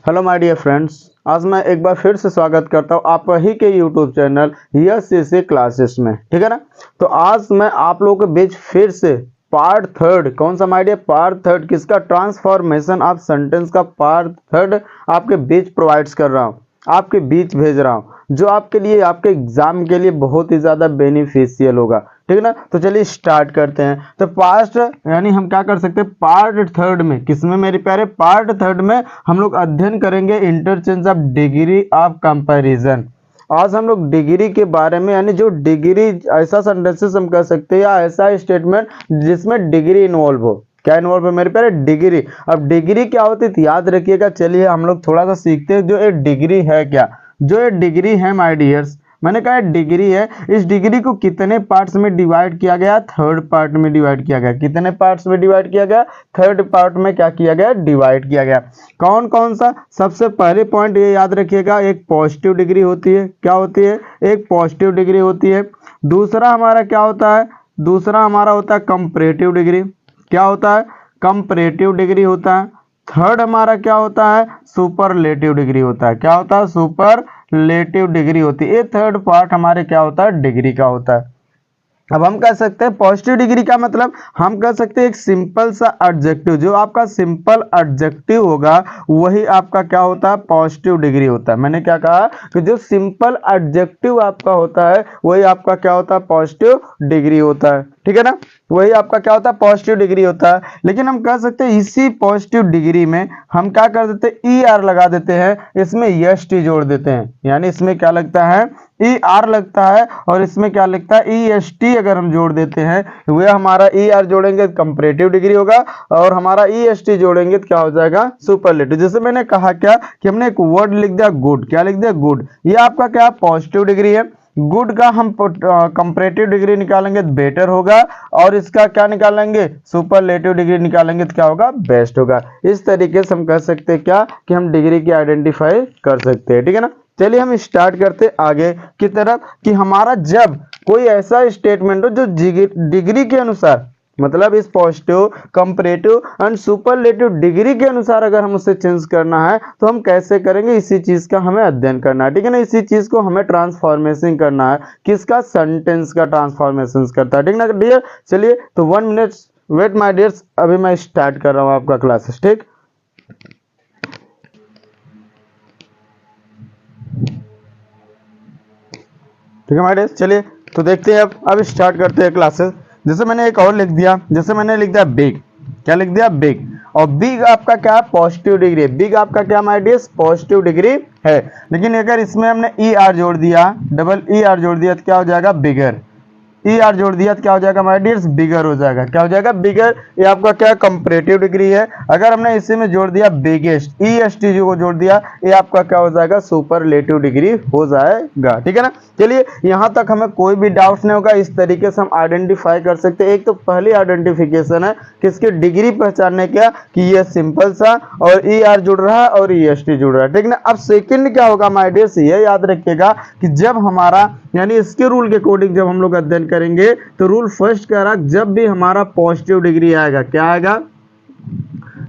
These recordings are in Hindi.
हेलो माय डियर फ्रेंड्स, आज मैं एक बार फिर से स्वागत करता हूँ आप ही के यूट्यूब चैनल यस क्लासेस में। ठीक है ना। तो आज मैं आप लोगों के बीच फिर से पार्ट थर्ड, कौन सा माय डियर, पार्ट थर्ड किसका, ट्रांसफॉर्मेशन ऑफ सेंटेंस का पार्ट थर्ड आपके बीच प्रोवाइड्स कर रहा हूँ, आपके बीच भेज रहा हूँ, जो आपके लिए आपके एग्जाम के लिए बहुत ही ज़्यादा बेनिफिशियल होगा। ठीक है ना। तो चलिए स्टार्ट करते हैं। तो पास्ट यानी हम क्या कर सकते हैं, पार्ट थर्ड में, किसमें मेरे प्यारे, पार्ट थर्ड में हम लोग अध्ययन करेंगे interchange of degree of comparison. आज हम लोग डिग्री के बारे में, यानी जो डिग्री, ऐसा सेंटेंसेस हम कह सकते हैं या ऐसा स्टेटमेंट जिसमें डिग्री इन्वॉल्व हो। क्या इन्वॉल्व है मेरे प्यारे, डिग्री। अब डिग्री क्या होती है याद रखिएगा। चलिए हम लोग थोड़ा सा सीखते हैं जो ये डिग्री है क्या। जो ये डिग्री है माय डियर्स, मैंने कहा डिग्री है, इस डिग्री को कितने पार्ट्स में डिवाइड किया गया, थर्ड पार्ट में डिवाइड किया गया। कितने पार्ट्स में डिवाइड किया गया, थर्ड पार्ट में क्या किया गया, डिवाइड किया गया। कौन कौन सा, सबसे पहले पॉइंट ये याद रखिएगा, एक पॉजिटिव डिग्री होती है। क्या होती है, एक पॉजिटिव डिग्री होती है। दूसरा हमारा क्या होता है, दूसरा हमारा होता है कंपैरेटिव डिग्री। क्या होता है, कंपैरेटिव डिग्री होता है। थर्ड हमारा क्या होता है, सुपरलेटिव डिग्री होता है। क्या होता है, सुपरलेटिव डिग्री होती है। ये थर्ड पार्ट हमारे क्या होता है, डिग्री का होता है। अब हम कह सकते हैं पॉजिटिव डिग्री का मतलब, हम कह सकते हैं एक सिंपल सा एडजेक्टिव, जो आपका सिंपल एडजेक्टिव होगा वही आपका क्या होता है, पॉजिटिव डिग्री होता है। मैंने क्या कहा कि जो सिंपल एडजेक्टिव आपका होता है वही आपका क्या होता है, पॉजिटिव डिग्री होता है। ठीक है ना, वही आपका क्या होता है, पॉजिटिव डिग्री होता है। लेकिन हम कह सकते हैं इसी पॉजिटिव डिग्री में हम क्या कर देते हैं, ई आर लगा देते हैं, इसमें एस टी जोड़ देते हैं। यानी इसमें क्या लगता है, ई आर लगता है, और इसमें क्या लगता है, ई एस टी अगर हम जोड़ देते हैं, वह हमारा ई आर जोड़ेंगे कंपैरेटिव डिग्री होगा, और हमारा ई एस टी जोड़ेंगे तो क्या हो जाएगा, सुपरलेटिव। जैसे मैंने कहा क्या कि हमने एक वर्ड लिख दिया गुड। क्या लिख दिया, गुड। ये आपका क्या पॉजिटिव डिग्री है। गुड का हम कंपैरेटिव डिग्री निकालेंगे तो बेटर होगा, और इसका क्या निकालेंगे, सुपरलेटिव डिग्री निकालेंगे तो क्या होगा, बेस्ट होगा। इस तरीके से हम कह सकते हैं क्या कि हम डिग्री की आइडेंटिफाई कर सकते हैं। ठीक है ना। चलिए हम स्टार्ट करते आगे की तरफ कि हमारा जब कोई ऐसा स्टेटमेंट हो जो डिग्री के अनुसार, मतलब इस positive, comparative and superlative degree के अनुसार अगर हम उसे चेंज करना है तो हम कैसे करेंगे, इसी चीज का हमें अध्ययन करना है। ठीक है ना, इसी चीज को हमें ट्रांसफॉर्मेशन करना है। किसका, सेंटेंस का ट्रांसफॉर्मेशन करता है। ठीक ना डियर। चलिए तो 1 मिनट वेट माय डियर्स, अभी मैं स्टार्ट कर रहा हूँ आपका क्लासेस। ठीक, ठीक है माय डियर्स। चलिए तो देखते हैं, अब स्टार्ट करते हैं क्लासेस। जैसे मैंने एक और लिख दिया, जैसे मैंने लिख दिया बिग। क्या लिख दिया, बिग। और बिग आपका क्या है, पॉजिटिव डिग्री है। बिग आपका क्या माय डियर्स, पॉजिटिव डिग्री है। लेकिन अगर इसमें हमने ई आर जोड़ दिया, डबल ई आर जोड़ दिया तो क्या हो जाएगा, बिगर। ई आर जोड़ दिया तो क्या हो जाएगा माय डियर्स, बिगर हो जाएगा। क्या हो जाएगा, बिगर। ये आपका क्या कंपैरेटिव डिग्री है। अगर हमने इसी में जोड़ दिया बिगेस्ट, ई एस टी जो को जोड़ दिया, ये आपका क्या हो जाएगा, सुपरलेटिव डिग्री हो जाएगा। ठीक है ना। चलिए यहां तक हमें कोई भी डाउट नहीं होगा। इस तरीके से हम आइडेंटिफाई कर सकते हैं। एक तो पहली आइडेंटिफिकेशन है किसकी, डिग्री पहचानने का, कि ये सिंपल सा और ई आर जुड़ रहा है और ई एस टी जुड़ रहा है। ठीक है ना। अब सेकंड क्या होगा माय डियर्स, ये याद रखिएगा कि जब हमारा, यानी इसके रूल के अकॉर्डिंग जब हम लोग अध्ययन करेंगे तो रूल फर्स्ट कह रहा, जब भी हमारा पॉजिटिव डिग्री आएगा, क्या आएगा,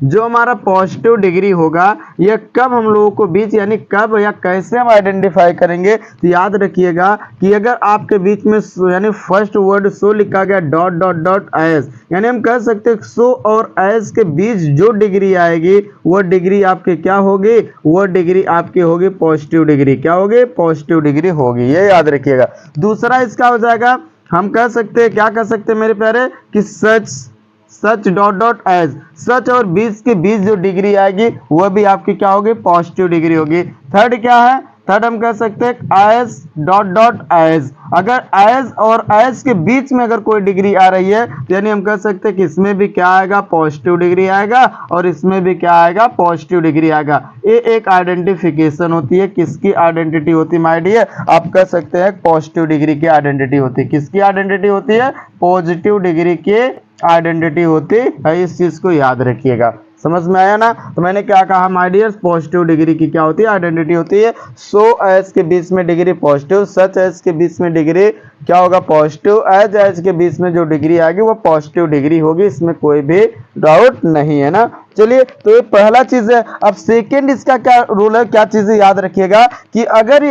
जो हमारा पॉजिटिव डिग्री होगा, यह कब हम लोगों को बीच, यानी कब या कैसे हम आइडेंटिफाई करेंगे, तो याद रखिएगा कि अगर आपके बीच में यानी फर्स्ट वर्ड सो लिखा गया डॉट डॉट डॉट एस, यानी हम कह सकते हैं सो और एस के बीच जो डिग्री आएगी वह डिग्री आपकी क्या होगी, वह डिग्री आपकी होगी पॉजिटिव डिग्री। क्या होगी, पॉजिटिव डिग्री होगी, ये याद रखिएगा। दूसरा इसका हो जाएगा, हम कह सकते हैं, क्या कह सकते हैं मेरे प्यारे, कि सच डॉट डॉट एज, सच और बीच के बीच जो डिग्री आएगी वह भी आपकी क्या होगी, पॉजिटिव डिग्री होगी। थर्ड क्या है, थर्ड हम कह सकते हैं एज डॉट डॉट एज। अगर एज और एज के बीच में अगर कोई डिग्री आ रही है तो यानी हम कह सकते हैं कि इसमें भी क्या आएगा, पॉजिटिव डिग्री आएगा, और इसमें भी क्या आएगा, पॉजिटिव डिग्री आएगा। ये एक आइडेंटिफिकेशन होती है। किसकी आइडेंटिटी होती है माय डियर, आप कह सकते हैं पॉजिटिव डिग्री की आइडेंटिटी होती है। किसकी आइडेंटिटी होती है, पॉजिटिव डिग्री की आइडेंटिटी होती है। इस चीज को याद रखिएगा। समझ में आया ना। तो मैंने क्या कहा माय डियर्स, पॉजिटिव डिग्री की क्या होती है, आइडेंटिटी होती है सो एज के बीच में डिग्री पॉजिटिव, सच एज के बीच में डिग्री क्या होगा पॉजिटिव, एज के बीच में जो डिग्री आएगी वो पॉजिटिव डिग्री होगी, इसमें कोई भी डाउट नहीं है ना। चलिए, तो ये पहला चीज है। अब सेकेंड इसका क्या रूल है, क्या चीजें याद रखिएगा कि अगर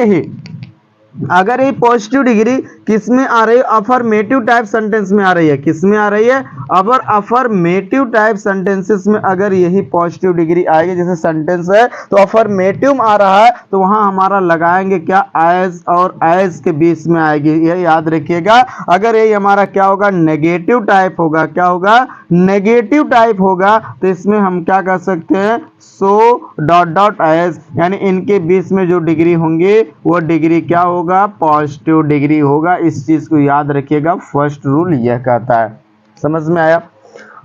ये पॉजिटिव डिग्री किस में आ रही है, अफर्मेटिव टाइप सेंटेंस में आ रही है, किस में आ रही है, अगर अफर्मेटिव टाइप सेंटेंसेस में अगर यही पॉजिटिव डिग्री आएगी, जैसे सेंटेंस है तो अफर्मेटिव आ रहा है तो वहां हमारा लगाएंगे क्या, एज, और एज के बीच में आएगी, ये याद रखिएगा। अगर ये हमारा क्या होगा, नेगेटिव टाइप होगा, क्या होगा, नेगेटिव टाइप होगा, तो इसमें हम क्या कर सकते हैं, सो डॉट डॉट एज, यानी इनके बीच में जो डिग्री होंगे वो डिग्री क्या होगा, पॉजिटिव डिग्री होगा। इस चीज को याद रखिएगा, फर्स्ट रूल यह कहता है। समझ में आया।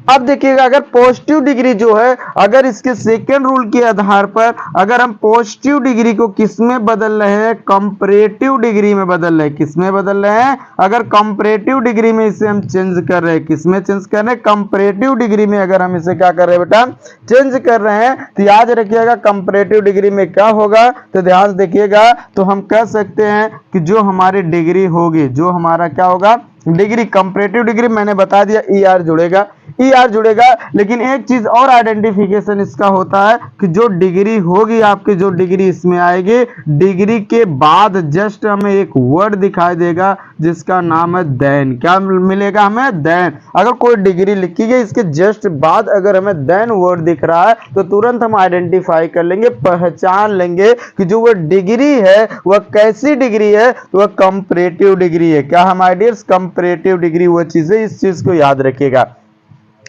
अब देखिएगा, अगर पॉजिटिव डिग्री जो है, अगर इसके सेकेंड रूल के आधार पर अगर हम पॉजिटिव डिग्री को किस में बदल रहे हैं, कंपैरेटिव डिग्री में बदल रहे हैं, किस में बदल रहे हैं, अगर कंपैरेटिव डिग्री में इसे हम चेंज कर रहे हैं, किस में चेंज कर रहे हैं, कंपैरेटिव डिग्री में अगर हम इसे क्या कर रहे हैं बेटा, चेंज कर रहे हैं, तो याद रखिएगा कंपैरेटिव डिग्री में क्या होगा, तो ध्यान देखिएगा, तो हम कह सकते हैं कि जो हमारी डिग्री होगी, जो हमारा क्या होगा, डिग्री, कंपैरेटिव डिग्री मैंने बता दिया ER जुड़ेगा, ER जुड़ेगा। लेकिन एक चीज और आइडेंटिफिकेशन इसका होता है कि जो डिग्री होगी आपकी, जो डिग्री इसमें आएगी, डिग्री के बाद जस्ट हमें एक वर्ड दिखाई देगा जिसका नाम है देन। क्या मिलेगा हमें, देन। अगर कोई डिग्री लिखी गई, इसके जस्ट बाद अगर हमें देन वर्ड दिख रहा है तो तुरंत हम आइडेंटिफाई कर लेंगे, पहचान लेंगे कि जो वो डिग्री है वह कैसी डिग्री है, तो वह कंपैरेटिव डिग्री है। क्या हम आइडियर्स, कंपैरेटिव डिग्री वो चीज है, इस चीज को याद रखिएगा।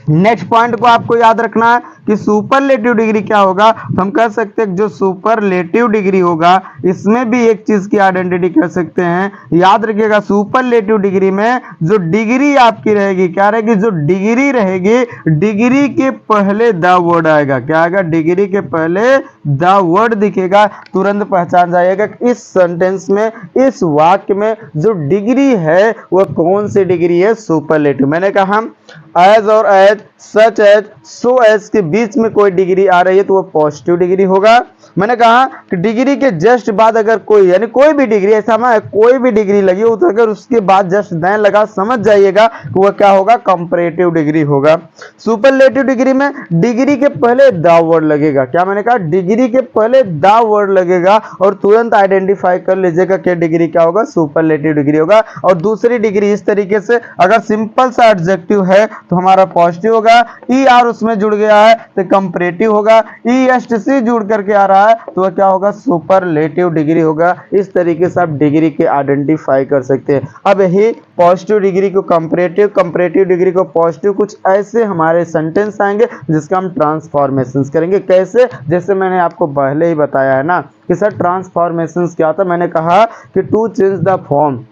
नेक्स्ट पॉइंट को आपको याद रखना है कि सुपरलेटिव डिग्री क्या होगा, तो हम कह सकते हैं जो सुपरलेटिव डिग्री होगा इसमें भी एक चीज की आइडेंटिटी कह सकते हैं, याद रखिएगा। सुपरलेटिव डिग्री में जो डिग्री आपकी रहेगी, क्या रहेगी, जो डिग्री रहेगी, डिग्री के पहले द वर्ड आएगा, क्या आएगा, डिग्री के पहले द वर्ड दिखेगा, तुरंत पहचान जाइएगा इस सेंटेंस में, इस वाक्य में जो डिग्री है वह कौन सी डिग्री है, सुपरलेटिव। मैंने कहा एज और as, such as, so as के बीच में कोई डिग्री आ रही है तो वो पॉजिटिव डिग्री होगा। मैंने कहा कि डिग्री के जस्ट बाद अगर कोई, यानी कोई भी डिग्री, ऐसा मैं कोई भी डिग्री लगी हो तो अगर उसके बाद जस्ट देन लगा, समझ जाइएगा कि वह क्या होगा, कंपैरेटिव डिग्री होगा। सुपरलेटिव डिग्री में डिग्री के पहले द वर्ड लगेगा, क्या मैंने कहा, डिग्री के पहले द वर्ड लगेगा और तुरंत आइडेंटिफाई कर लीजिएगा कि डिग्री क्या होगा, सुपरलेटिव डिग्री होगा। और दूसरी डिग्री इस तरीके से, अगर सिंपल सा एडजेक्टिव है तो हमारा पॉजिटिव होगा, ER उसमें जुड़ गया है तो कंपैरेटिव होगा, ESTC जुड़ करके आ रहा है तो वह क्या होगा, सुपरलेटिव डिग्री होगा। इस तरीके से आप डिग्री के आइडेंटिफाई कर सकते हैं। अब यही पॉजिटिव डिग्री को कंपैरेटिव, कंपैरेटिव डिग्री को पॉजिटिव, कुछ ऐसे हमारे सेंटेंस आएंगे जिसका हम ट्रांसफॉर्मेशंस करेंगे। कैसे, जैसे मैंने आपको पहले ही बताया है ना कि सर ट्रांसफॉर्मेशंस क्या होता है, मैंने कहा कि टू चेंज द फॉर्म,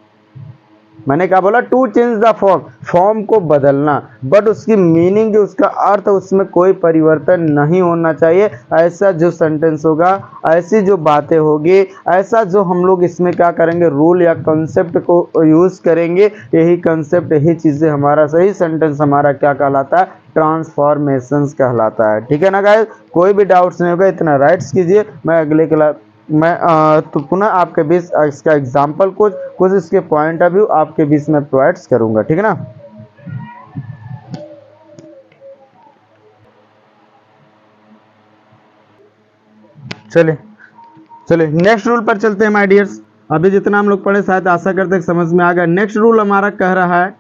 मैंने क्या बोला, to change the form, form को बदलना, बट उसकी मीनिंग, उसका अर्थ, उसमें कोई परिवर्तन नहीं होना चाहिए। ऐसा जो सेंटेंस होगा, ऐसी जो बातें होगी, ऐसा जो हम लोग इसमें क्या करेंगे, रूल या कंसेप्ट को यूज करेंगे, यही कंसेप्ट, यही चीजें हमारा सही सेंटेंस हमारा क्या कहलाता है, ट्रांसफॉर्मेशंस कहलाता है। ठीक है ना गाइस, कोई भी डाउट्स नहीं होगा, इतना राइट्स कीजिए। मैं अगले क्लास तो पुनः आपके बीच इसका एग्जाम्पल कुछ इसके पॉइंट ऑफ व्यू आपके बीच में प्रोवाइड्स करूंगा। ठीक है ना। चलिए नेक्स्ट रूल पर चलते हैं माय डियर्स। अभी जितना हम लोग पढ़े शायद आशा करते हैं समझ में आ गया। नेक्स्ट रूल हमारा कह रहा है,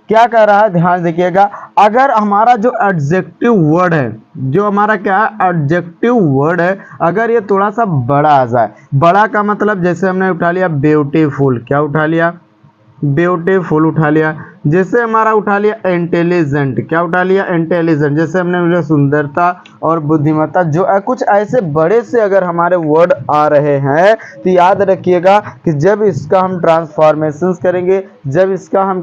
क्या कह रहा है, ध्यान देखिएगा। अगर हमारा जो एडजेक्टिव वर्ड है, जो हमारा क्या है एडजेक्टिव वर्ड है, अगर ये थोड़ा सा बड़ा आ जाए, बड़ा का मतलब जैसे हमने उठा लिया ब्यूटीफुल, क्या उठा लिया, ब्यूटीफुल उठा लिया। जैसे हमारा उठा लिया इंटेलिजेंट, क्या उठा लिया, इंटेलिजेंट। जैसे हमने लिया सुंदरता और बुद्धिमत्ता, जो कुछ ऐसे बड़े से अगर हमारे वर्ड आ रहे हैं तो याद रखिएगा कि जब इसका हम ट्रांसफॉर्मेशंस करेंगे, जब इसका हम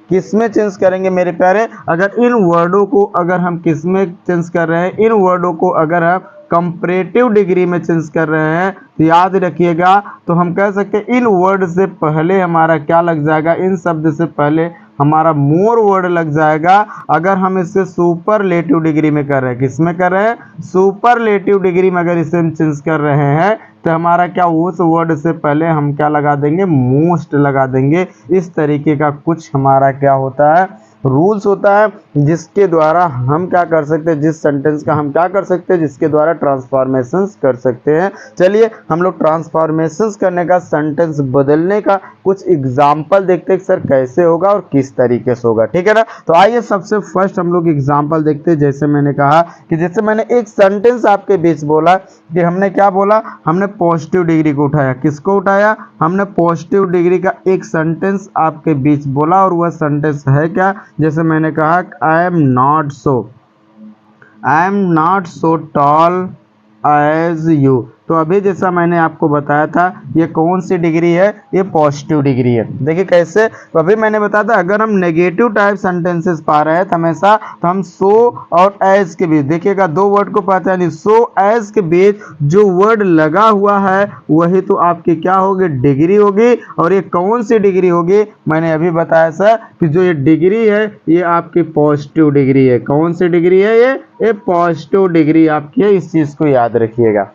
किसमें चेंज करेंगे मेरे प्यारे, अगर इन वर्डों को अगर हम किसमें चेंज कर रहे हैं, इन वर्डों को अगर हम कंपैरेटिव डिग्री में चेंज कर रहे हैं तो याद रखिएगा, तो हम कह सकते हैं इन वर्ड से पहले हमारा क्या लग जाएगा, इन शब्द से पहले हमारा मोर वर्ड लग जाएगा। अगर हम इसे सुपरलेटिव डिग्री में कर रहे हैं, किस में कर रहे हैं, सुपरलेटिव डिग्री में अगर इसे हम चेंज कर रहे हैं तो हमारा क्या, उस वर्ड से पहले हम क्या लगा देंगे, मोस्ट लगा देंगे। इस तरीके का कुछ हमारा क्या होता है, रूल्स होता है, जिसके द्वारा हम क्या कर सकते हैं, जिस सेंटेंस का हम क्या कर सकते हैं, जिसके द्वारा ट्रांसफॉर्मेशंस कर सकते हैं। चलिए हम लोग ट्रांसफॉर्मेशंस करने का, सेंटेंस बदलने का कुछ एग्जांपल देखते हैं सर कैसे होगा और किस तरीके से होगा, ठीक है ना। तो आइए सबसे फर्स्ट हम लोग एग्जांपल देखते हैं। जैसे मैंने कहा कि जैसे मैंने एक सेंटेंस आपके बीच बोला कि हमने क्या बोला, हमने पॉजिटिव डिग्री को उठाया। किसको उठाया, हमने पॉजिटिव डिग्री का एक सेंटेंस आपके बीच बोला और वह सेंटेंस है क्या, जैसे मैंने कहा I am not so tall as you. तो अभी जैसा मैंने आपको बताया था ये कौन सी डिग्री है, ये पॉजिटिव डिग्री है। देखिए कैसे, तो अभी मैंने बताया था अगर हम नेगेटिव टाइप सेंटेंसेस पा रहे हैं तो हमेशा तो हम सो और एज के बीच, देखिएगा दो वर्ड को पहचानिए, सो एज के बीच जो वर्ड लगा हुआ है वही तो आपकी क्या होगी, डिग्री होगी। और ये कौन सी डिग्री होगी, मैंने अभी बताया सर कि जो ये डिग्री है ये आपकी पॉजिटिव डिग्री है। कौन सी डिग्री है ये पॉजिटिव डिग्री आपकी है, इस चीज को याद रखिएगा।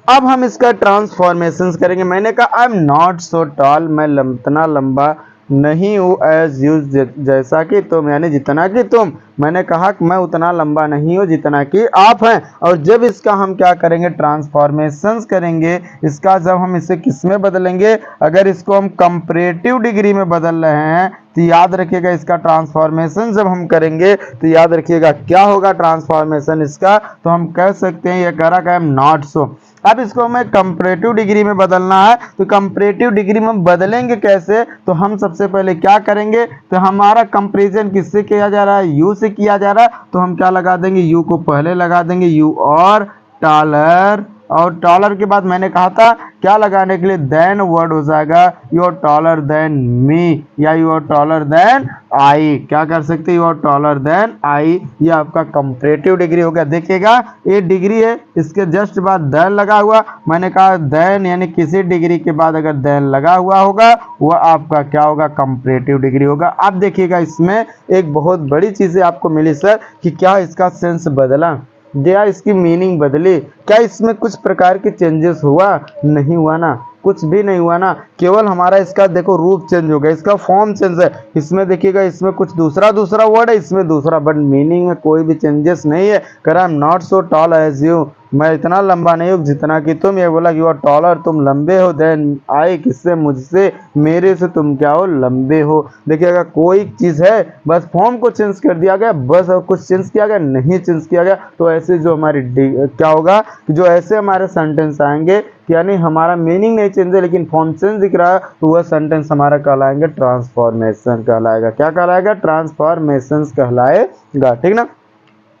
अब हम इसका ट्रांसफॉर्मेशंस करेंगे। मैंने कहा I am not so toll, मैं इतना लंबा नहीं हूँ, एज यू, जैसा कि तुम, यानी जितना कि तुम। मैंने कहा कि मैं उतना लंबा नहीं हूँ जितना कि आप हैं। और जब इसका हम क्या करेंगे, ट्रांसफॉर्मेशंस करेंगे, इसका जब हम इसे किस में बदलेंगे, अगर इसको हम कंपैरेटिव डिग्री में बदल रहे हैं तो याद रखिएगा इसका ट्रांसफॉर्मेशन जब हम करेंगे तो याद रखिएगा क्या होगा ट्रांसफॉर्मेशन इसका, तो हम कह सकते हैं ये कह रहा है आई एम नॉट सो। अब इसको हमें कंपैरेटिव डिग्री में बदलना है, तो कंपैरेटिव डिग्री में बदलेंगे कैसे, तो हम सबसे पहले क्या करेंगे, तो हमारा कंपैरिजन किससे किया जा रहा है, यू से किया जा रहा है, तो हम क्या लगा देंगे, यू को पहले लगा देंगे, यू और टॉलर, और टॉलर के बाद मैंने कहा था क्या लगाने के लिए, देन वर्ड हो जाएगा you are taller than me, या you are taller than I. क्या कर सकते हैं, you are taller than I, ये आपका कंपैरेटिव डिग्री हो गया। देखिएगा ये डिग्री है, इसके जस्ट बाद देन लगा हुआ, मैंने कहा देन यानी किसी डिग्री के बाद अगर देन लगा हुआ होगा वह आपका क्या होगा, कंपैरेटिव डिग्री होगा। अब देखिएगा इसमें एक बहुत बड़ी चीजें आपको मिली सर कि क्या इसका सेंस बदला, क्या इसकी मीनिंग बदली, क्या इसमें कुछ प्रकार के चेंजेस हुआ, नहीं हुआ ना, कुछ भी नहीं हुआ ना, केवल हमारा इसका देखो रूप चेंज हो गया, इसका फॉर्म चेंज है। इसमें देखिएगा इसमें कुछ दूसरा वर्ड है, इसमें दूसरा, बट मीनिंग में कोई भी चेंजेस नहीं है। कह रहा I am not so tall as you, मैं इतना लंबा नहीं हूँ जितना कि तुम, ये बोला यू आर टॉलर, तुम लंबे हो, देन आई किससे, मुझसे, मेरे से तुम क्या हो, लंबे हो। देखिएगा कोई चीज़ है बस फॉर्म को चेंज कर दिया गया बस, और कुछ चेंज किया गया नहीं चेंज किया गया। तो ऐसे जो हमारी क्या होगा कि जो ऐसे हमारे सेंटेंस आएंगे यानी हमारा मीनिंग नहीं चेंज है लेकिन फॉर्म चेंज दिख रहा है, तो वह सेंटेंस हमारा कहलाएंगे ट्रांसफॉर्मेशन कहलाएगा। क्या कहलाएगा, ट्रांसफॉर्मेशन कहलाएगा, ठीक ना।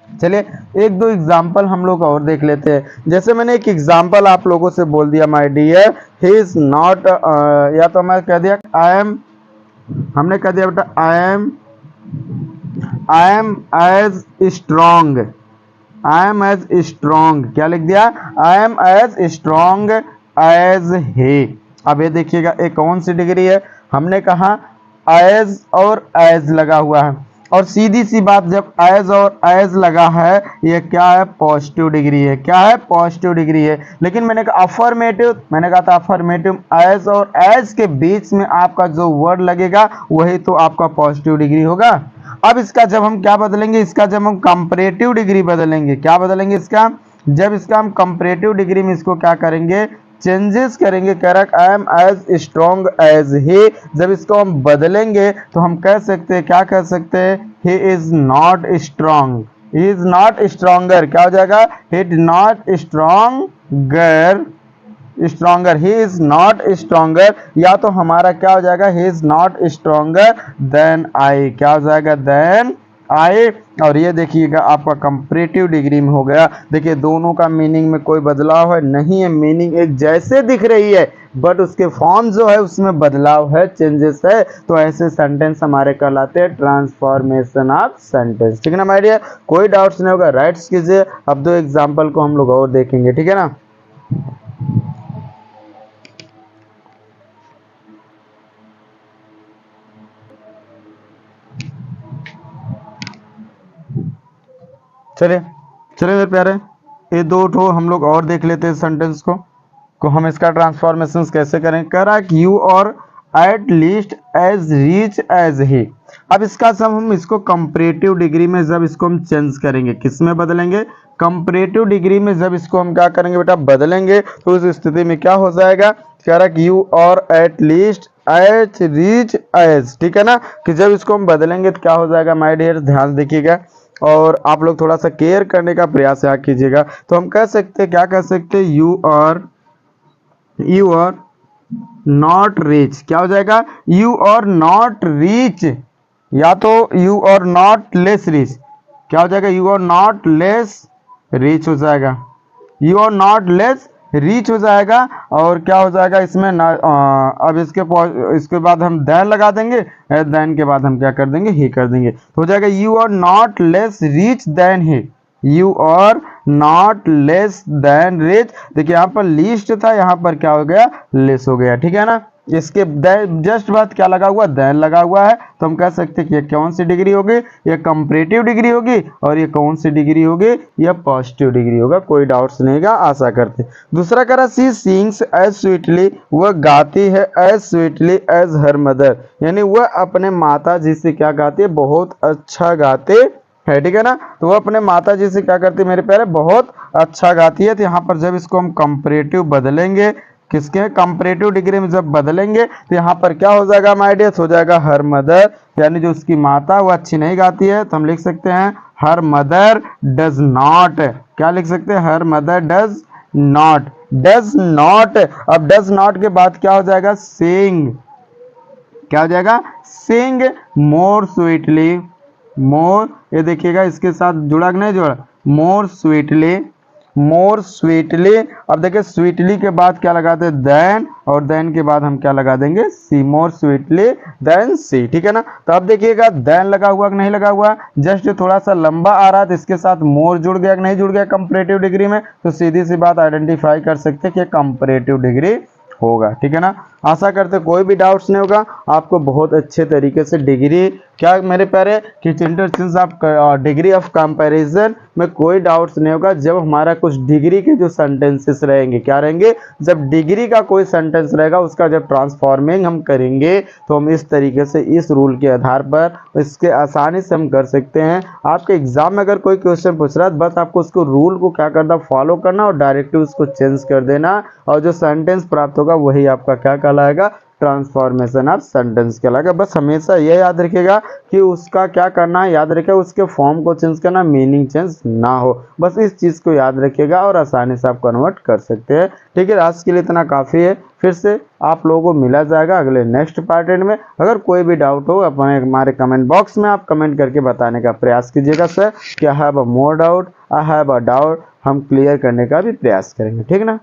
चलिए एक दो एग्जाम्पल हम लोग और देख लेते हैं। जैसे मैंने एक एग्जाम्पल आप लोगों से बोल दिया, my dear he is not, या तो मैं कह दिया आई एम, हमने कह दिया बेटा I am as strong, I am as strong, क्या लिख दिया, I am as strong as he. अब ये देखिएगा एक कौन सी डिग्री है, हमने कहा एज और एज लगा हुआ है, और सीधी सी बात जब एज और एज लगा है ये क्या है, पॉजिटिव डिग्री है। क्या है, पॉजिटिव डिग्री है। लेकिन मैंने कहा अफर्मेटिव, मैंने कहा था अफर्मेटिव, एज और एज के बीच में आपका जो वर्ड लगेगा वही तो आपका पॉजिटिव डिग्री होगा। अब इसका जब हम क्या बदलेंगे, इसका जब हम कंपैरेटिव डिग्री बदलेंगे, क्या बदलेंगे इसका, जब इसका हम कंपैरेटिव डिग्री में इसको क्या करेंगे, चेंजेस करेंगे। Correct, I am as strong as he, जब इसको हम बदलेंगे तो हम कह सकते हैं, क्या कह सकते हैं, he is not strong, he is not stronger, क्या हो जाएगा, he is not stronger, stronger, he is not stronger, या तो हमारा क्या हो जाएगा, he is not stronger than I, क्या हो जाएगा, देन आई। और ये देखिएगा आपका कंपैरेटिव डिग्री में हो गया। देखिए दोनों का मीनिंग में कोई बदलाव है नहीं है, मीनिंग एक जैसे दिख रही है बट उसके फॉर्म जो है उसमें बदलाव है, चेंजेस है। तो ऐसे सेंटेंस हमारे कहलाते हैं ट्रांसफॉर्मेशन ऑफ सेंटेंस, ठीक है ना माय डियर। कोई डाउट्स नहीं होगा, राइट्स कीजिए। अब दो एग्जाम्पल को हम लोग और देखेंगे, ठीक है ना। चलिए चलिए मेरे प्यारे, ये दो ठो हम लोग और देख लेते हैं सेंटेंस को हम इसका ट्रांसफॉर्मेशन कैसे करें। कह रहा है कि you are at least as rich as he. अब इसका सब हम इसको कंपैरेटिव डिग्री में जब इसको हम चेंज करेंगे, किस में बदलेंगे, कंपैरेटिव डिग्री में जब इसको हम क्या करेंगे बेटा, बदलेंगे, तो उस स्थिति में क्या हो जाएगा, कह रहा कि you are at least as rich as, ठीक है ना, कि जब इसको हम बदलेंगे तो क्या हो जाएगा माय डियर, ध्यान देखिएगा और आप लोग थोड़ा सा केयर करने का प्रयास यहाँ कीजिएगा। तो हम कह सकते हैं, क्या कह सकते हैं, यू और नॉट रिच, क्या हो जाएगा, यू और नॉट रिच, या तो you are not less rich, क्या हो जाएगा, you are not less rich हो जाएगा, you are not less rich हो जाएगा। और क्या हो जाएगा इसमें ना, अब इसके बाद हम देन लगा देंगे, देन के बाद हम क्या कर देंगे, ही कर देंगे, तो हो जाएगा you are not less rich than he, you are not less than rich. देखिए यहाँ पर लीस्ट था, यहाँ पर क्या हो गया, लेस हो गया, ठीक है ना। इसके जस्ट बाद क्या लगा हुआ, देन लगा हुआ है, तो हम कह सकते हैं कि ये कौन सी डिग्री होगी, ये कंपैरेटिव डिग्री होगी, और ये कौन सी डिग्री होगी, ये पॉजिटिव डिग्री होगा, कोई डाउट्स नहीं का, आशा करते। दूसरा कह रहा सी सिंग्स एज स्वीटली, वह गाती है as sweetly as her mother, यानी वह अपने माता जी से क्या गाती है, बहुत अच्छा गाते है, ठीक है ना। तो वो अपने माता जी से क्या करती है मेरे प्यारे, बहुत अच्छा गाती है। तो यहाँ पर जब इसको हम कंपैरेटिव बदलेंगे, किसके कंपैरेटिव डिग्री में जब बदलेंगे, तो यहाँ पर क्या हो जाएगा माय डियर्स, हो जाएगा हर मदर, यानी जो उसकी माता वो अच्छी नहीं गाती है, तो हम लिख सकते हैं हर मदर डज नॉट, क्या लिख सकते हैं, her mother does not, does not. अब डज नॉट के बाद क्या हो जाएगा, सिंग, क्या हो जाएगा, सिंग मोर स्वीटली, मोर, ये देखिएगा इसके साथ जुड़ा कि नहीं जुड़ा, मोर स्वीटली, मोर स्वीटली। अब देखिए स्वीटली के बाद क्या लगाते हैं, देन, और देन के बाद हम क्या लगा देंगे, सी, मोर स्वीटली देन सी, ठीक है ना। तो अब देखिएगा देन लगा हुआ कि नहीं लगा हुआ, जस्ट थोड़ा सा लंबा आ रहा है, तो इसके साथ मोर जुड़ गया कि नहीं जुड़ गया कंपैरेटिव डिग्री में, तो सीधी सी बात आइडेंटिफाई कर सकते हैं कि कंपैरेटिव डिग्री होगा, ठीक है ना। आशा करते कोई भी डाउट्स नहीं होगा, आपको बहुत अच्छे तरीके से डिग्री, क्या मेरे प्यारे, कि interchange of degree of comparison में कोई डाउट्स नहीं होगा। जब हमारा कुछ डिग्री के जो सेंटेंसेस रहेंगे, क्या रहेंगे, जब डिग्री का कोई सेंटेंस रहेगा उसका जब ट्रांसफॉर्मिंग हम करेंगे, तो हम इस तरीके से इस रूल के आधार पर इसके आसानी से हम कर सकते हैं। आपके एग्जाम में अगर कोई क्वेश्चन पूछ रहा है, बस आपको उसको रूल को क्या करना, फॉलो करना और डायरेक्टली उसको चेंज कर देना, और जो सेंटेंस प्राप्त होगा वही आपका क्या कहलाएगा, ट्रांसफॉर्मेशन ऑफ सेंटेंस कहलाएगा। बस हमेशा ये याद रखिएगा कि उसका क्या करना है, याद रखिएगा उसके फॉर्म को चेंज करना, मीनिंग चेंज ना हो, बस इस चीज़ को याद रखिएगा और आसानी से आप कन्वर्ट कर सकते हैं, ठीक है। आज के लिए इतना काफ़ी है, फिर से आप लोगों को मिला जाएगा अगले नेक्स्ट पार्ट में। अगर कोई भी डाउट हो अपने हमारे कमेंट बॉक्स में आप कमेंट करके बताने का प्रयास कीजिएगा, सर कि I have a more doubt, I have a doubt, हम क्लियर करने का भी प्रयास करेंगे, ठीक है ना।